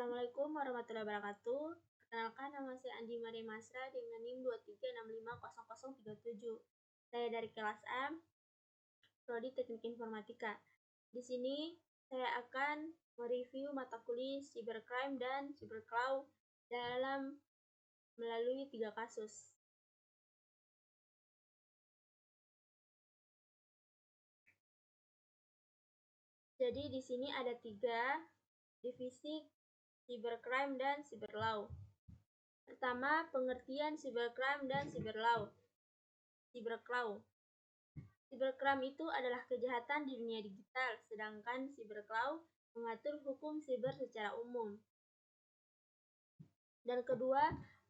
Assalamualaikum warahmatullahi wabarakatuh. Perkenalkan, nama saya Andi Maria Masra dengan NIM 23650037. Saya dari kelas A, Prodi Teknik Informatika. Di sini saya akan mereview mata kuliah Cybercrime dan Cyberclaw melalui 3 kasus. Jadi di sini ada 3 divisi Cybercrime dan Cyberlaw. Pertama, pengertian Cybercrime dan Cyberclaw. Cybercrime itu adalah kejahatan di dunia digital, sedangkan Cyberclaw mengatur hukum siber secara umum. Dan kedua,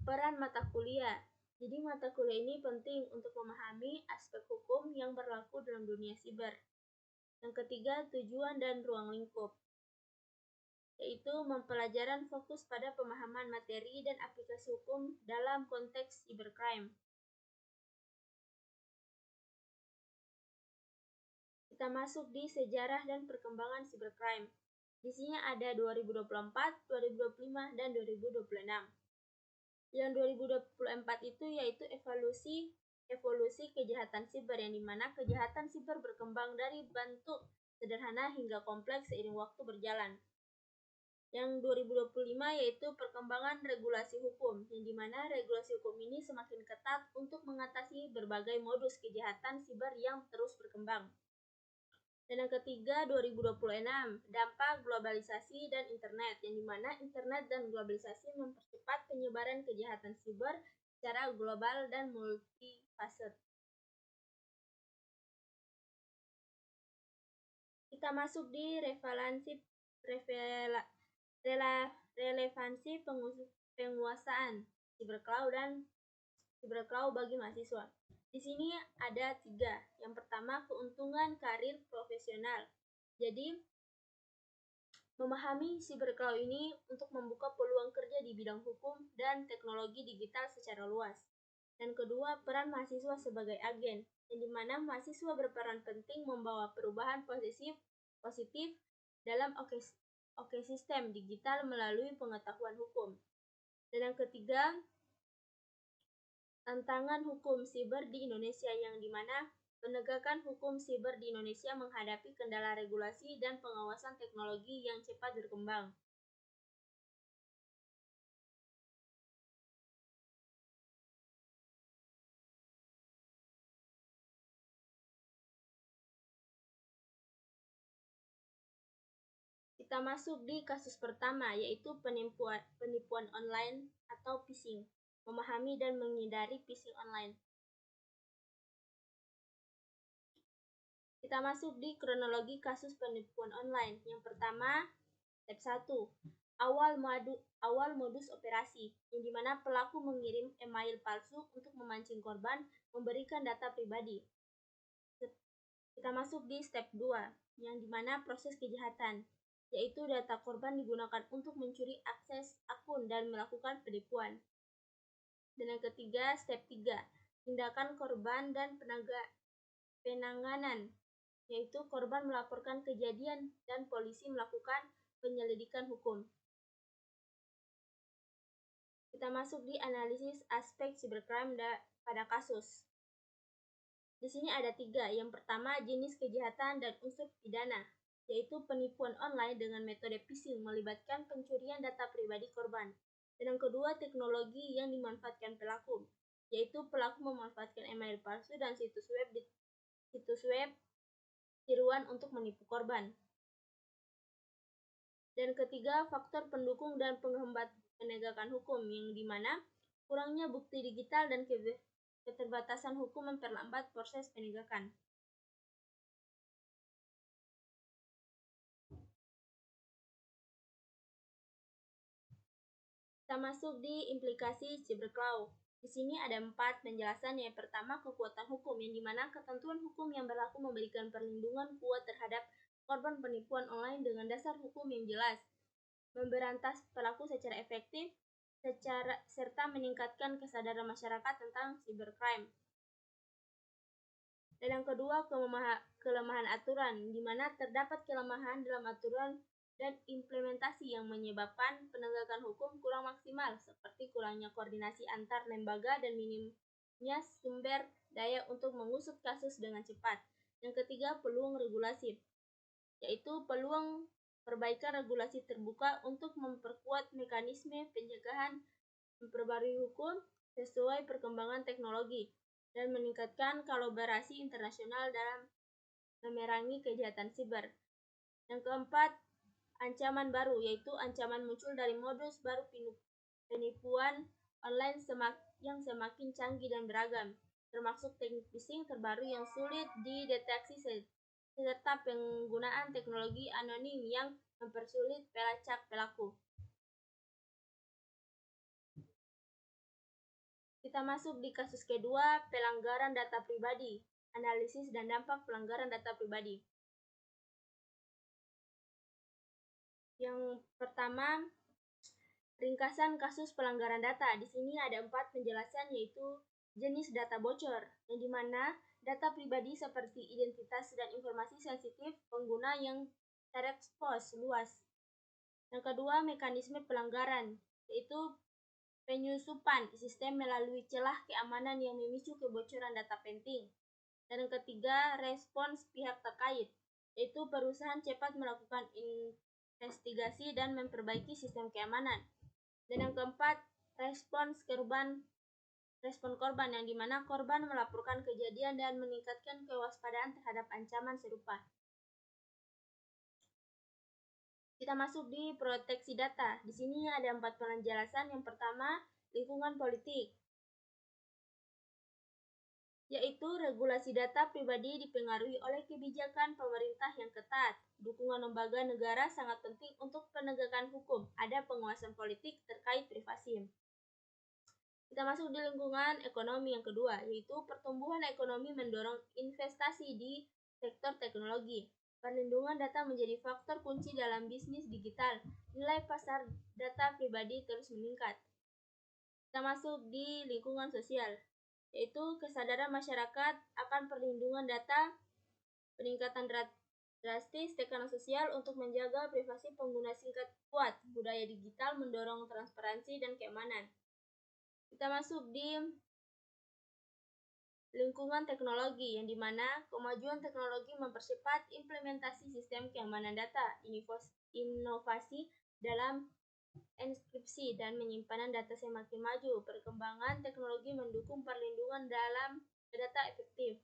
peran mata kuliah. Jadi mata kuliah ini penting untuk memahami aspek hukum yang berlaku dalam dunia siber. Yang ketiga, tujuan dan ruang lingkup, yaitu pembelajaran fokus pada pemahaman materi dan aplikasi hukum dalam konteks cybercrime. Kita masuk di sejarah dan perkembangan cybercrime. Di sini ada 2024, 2025, dan 2026. Yang 2024 itu yaitu evolusi kejahatan siber, yang dimana kejahatan siber berkembang dari bentuk sederhana hingga kompleks seiring waktu berjalan. Yang 2025 yaitu perkembangan regulasi hukum, yang dimana regulasi hukum ini semakin ketat untuk mengatasi berbagai modus kejahatan siber yang terus berkembang. Dan yang ketiga, 2026, dampak globalisasi dan internet, yang dimana internet dan globalisasi mempercepat penyebaran kejahatan siber secara global dan multifaset. Kita masuk di relevansi penguasaan Cyberclaw dan Cyberclaw bagi mahasiswa. Di sini ada 3. Yang pertama, keuntungan karir profesional. Jadi, memahami Cyberclaw ini untuk membuka peluang kerja di bidang hukum dan teknologi digital secara luas. Dan kedua, peran mahasiswa sebagai agen, yang dimana mahasiswa berperan penting membawa perubahan positif dalam ekosistem digital melalui pengetahuan hukum. Dan yang ketiga, tantangan hukum siber di Indonesia, yang dimana penegakan hukum siber di Indonesia menghadapi kendala regulasi dan pengawasan teknologi yang cepat berkembang. Kita masuk di kasus pertama, yaitu penipuan online atau phishing. Memahami dan menghindari phishing online. Kita masuk di kronologi kasus penipuan online. Yang pertama, step 1. Awal modus operasi, yang dimana pelaku mengirim email palsu untuk memancing korban memberikan data pribadi. Kita masuk di step 2, yang dimana proses kejahatan, yaitu data korban digunakan untuk mencuri akses akun dan melakukan penipuan. Dan yang ketiga, step 3, tindakan korban dan penanganan, yaitu korban melaporkan kejadian dan polisi melakukan penyelidikan hukum. Kita masuk di analisis aspek cybercrime pada kasus. Di sini ada 3. Yang pertama, jenis kejahatan dan unsur pidana, yaitu penipuan online dengan metode phishing melibatkan pencurian data pribadi korban. Dan yang kedua, teknologi yang dimanfaatkan pelaku, yaitu pelaku memanfaatkan email palsu dan situs web tiruan untuk menipu korban. Dan ketiga, faktor pendukung dan penghambat penegakan hukum, yang dimana kurangnya bukti digital dan keterbatasan hukum memperlambat proses penegakan. Kita masuk di implikasi Cyberclaw. Di sini ada 4 penjelasan. Yang pertama, kekuatan hukum, yang dimana ketentuan hukum yang berlaku memberikan perlindungan kuat terhadap korban penipuan online dengan dasar hukum yang jelas, memberantas pelaku secara efektif, serta meningkatkan kesadaran masyarakat tentang cybercrime. Dan yang kedua, kelemahan aturan, di mana terdapat kelemahan dalam aturan dan implementasi yang menyebabkan penegakan hukum kurang maksimal, seperti kurangnya koordinasi antar lembaga dan minimnya sumber daya untuk mengusut kasus dengan cepat. Yang ketiga, peluang regulasi, yaitu peluang perbaikan regulasi terbuka untuk memperkuat mekanisme pencegahan, memperbarui hukum sesuai perkembangan teknologi, dan meningkatkan kolaborasi internasional dalam memerangi kejahatan siber. Yang keempat, ancaman baru, yaitu ancaman muncul dari modus baru penipuan online yang semakin canggih dan beragam, termasuk teknik phishing terbaru yang sulit dideteksi serta penggunaan teknologi anonim yang mempersulit pelacak pelaku. Kita masuk di kasus kedua, pelanggaran data pribadi, analisis dan dampak pelanggaran data pribadi. Yang pertama, ringkasan kasus pelanggaran data. Di sini ada 4 penjelasan, yaitu jenis data bocor, yang dimana data pribadi seperti identitas dan informasi sensitif pengguna yang terekspos luas. Yang kedua, mekanisme pelanggaran, yaitu penyusupan sistem melalui celah keamanan yang memicu kebocoran data penting. Dan yang ketiga, respons pihak terkait, yaitu perusahaan cepat melakukan investigasi dan memperbaiki sistem keamanan. Dan yang keempat, respon korban, yang dimana korban melaporkan kejadian dan meningkatkan kewaspadaan terhadap ancaman serupa. Kita masuk di proteksi data. Di sini ada 4 penjelasan. Yang pertama, lingkungan politik, yaitu regulasi data pribadi dipengaruhi oleh kebijakan pemerintah yang ketat. Dukungan lembaga negara sangat penting untuk penegakan hukum. Ada penguasaan politik terkait privasi. Kita masuk di lingkungan ekonomi yang kedua, yaitu pertumbuhan ekonomi mendorong investasi di sektor teknologi. Perlindungan data menjadi faktor kunci dalam bisnis digital. Nilai pasar data pribadi terus meningkat. Kita masuk di lingkungan sosial, yaitu kesadaran masyarakat akan perlindungan data, peningkatan drastis tekanan sosial untuk menjaga privasi pengguna singkat kuat. Budaya digital mendorong transparansi dan keamanan. Kita masuk di lingkungan teknologi, yang dimana kemajuan teknologi mempercepat implementasi sistem keamanan data, inovasi dalam enkripsi dan penyimpanan data semakin maju. Perkembangan teknologi mendukung perlindungan dalam data efektif.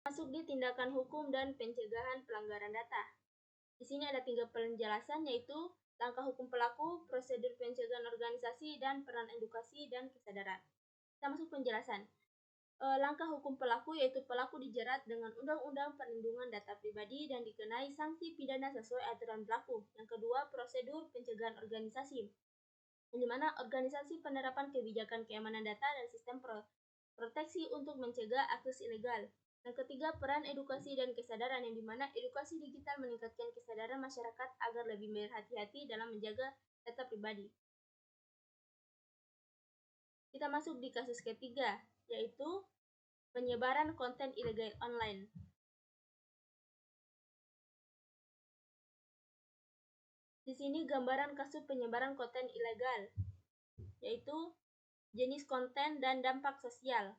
Masuk di tindakan hukum dan pencegahan pelanggaran data. Di sini ada 3 penjelasan, yaitu langkah hukum pelaku, prosedur pencegahan organisasi, dan peran edukasi dan kesadaran. Kita masuk penjelasan. Langkah hukum pelaku, yaitu pelaku dijerat dengan Undang-Undang Perlindungan Data Pribadi dan dikenai sanksi pidana sesuai aturan berlaku. Yang kedua, prosedur pencegahan organisasi, di mana organisasi penerapan kebijakan keamanan data dan sistem proteksi untuk mencegah akses ilegal. Yang ketiga, peran edukasi dan kesadaran, yang dimana edukasi digital meningkatkan kesadaran masyarakat agar lebih berhati-hati dalam menjaga data pribadi. Kita masuk di kasus ketiga, yaitu penyebaran konten ilegal online. Di sini gambaran kasus penyebaran konten ilegal, yaitu jenis konten dan dampak sosial.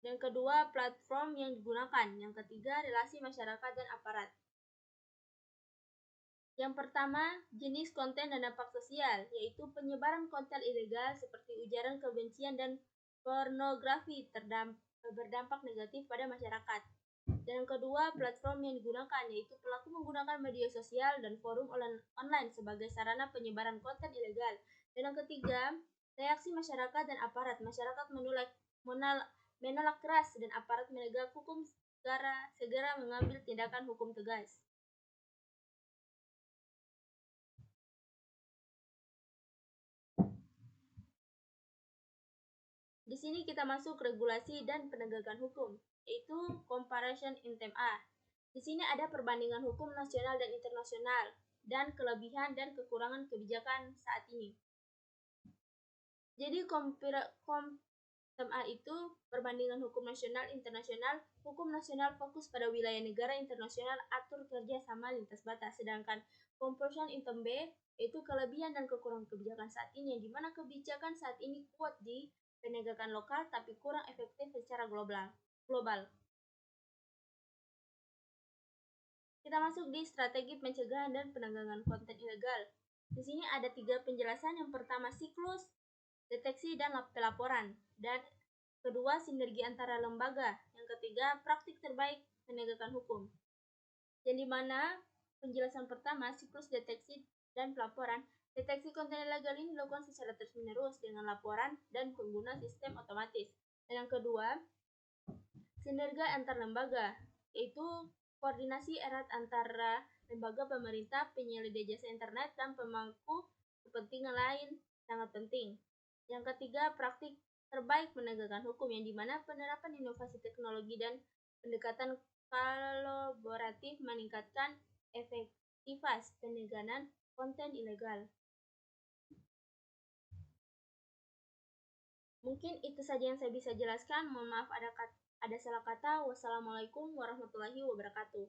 Yang kedua, platform yang digunakan. Yang ketiga, relasi masyarakat dan aparat. Yang pertama, jenis konten dan dampak sosial, yaitu penyebaran konten ilegal seperti ujaran kebencian dan pornografi berdampak negatif pada masyarakat. Dan yang kedua, platform yang digunakan, yaitu pelaku menggunakan media sosial dan forum online sebagai sarana penyebaran konten ilegal. Dan yang ketiga, reaksi masyarakat dan aparat. Masyarakat menolak keras dan aparat penegak hukum segera mengambil tindakan hukum tegas. Di sini kita masuk regulasi dan penegakan hukum, yaitu comparison in term A. Di sini ada perbandingan hukum nasional dan internasional, dan kelebihan dan kekurangan kebijakan saat ini. Jadi Sistem A itu perbandingan hukum nasional internasional. Hukum nasional fokus pada wilayah negara, internasional atur kerja sama lintas batas. Sedangkan comparison item B itu kelebihan dan kekurangan kebijakan saat ini, di mana kebijakan saat ini kuat di penegakan lokal tapi kurang efektif secara global. Kita masuk di strategi pencegahan dan penanggulangan konten ilegal. Di sini ada 3 penjelasan. Yang pertama, siklus deteksi dan pelaporan, dan kedua, sinergi antara lembaga, yang ketiga, praktik terbaik penegakan hukum. Yang dimana penjelasan pertama, siklus deteksi dan pelaporan. Deteksi konten ilegal ini dilakukan secara terus-menerus dengan laporan dan pengguna sistem otomatis. Dan yang kedua, sinergi antar lembaga, yaitu koordinasi erat antara lembaga pemerintah, penyedia jasa internet, dan pemangku kepentingan lain sangat penting. Yang ketiga, praktik terbaik penegakan hukum, yang dimana penerapan inovasi teknologi dan pendekatan kolaboratif meningkatkan efektivitas penegakan konten ilegal. Mungkin itu saja yang saya bisa jelaskan. Mohon maaf ada salah kata. Wassalamualaikum warahmatullahi wabarakatuh.